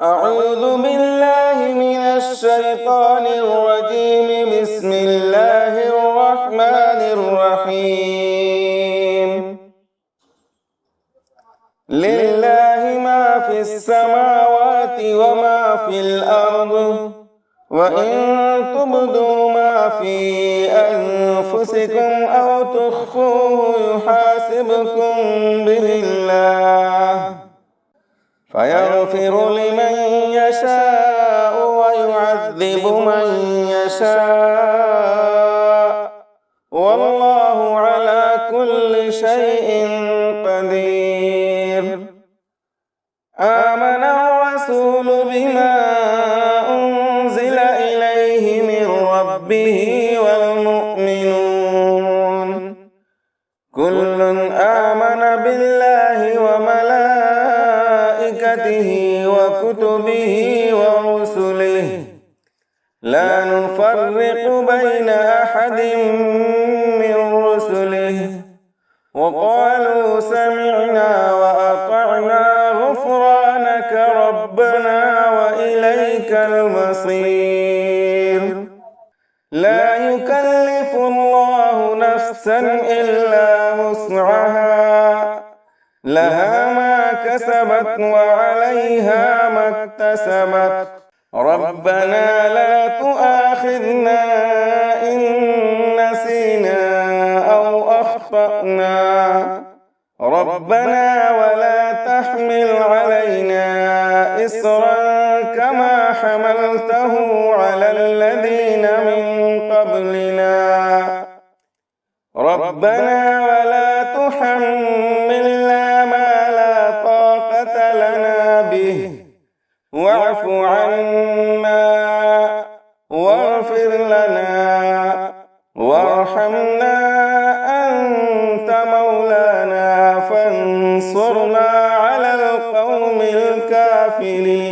أعوذ بالله من الشيطان الرجيم. بسم الله الرحمن الرحيم. لله ما في السماوات وما في الأرض، وإن تبدوا ما في أنفسكم أو تخفوه يحاسبكم به الله، فيغفر لمن يشاء ويعذب من يشاء، والله على كل شيء قدير. آمن الرسول بما أنزل إليه من ربه والمؤمنون كل آمن بالله وملائكته وكتبه ورسله لا نفرق بين أحد من رسله، وقالوا سمعنا وأطعنا غفرانك ربنا وإليك المصير. لا يكلف الله نفسا إلا وسعها، لها ما كسبت وعليها ما اكتسبت. ربنا لا تؤاخذنا إن نسينا أو أخطأنا، ربنا ولا تحمل علينا إصرا كما حملته على الذين من قبلنا، ربنا ولا تحملنا ما لا طاقة لنا به، واعف عنا واغفر لنا وارحمنا، أنت مولانا فانصرنا على القوم الكافرين.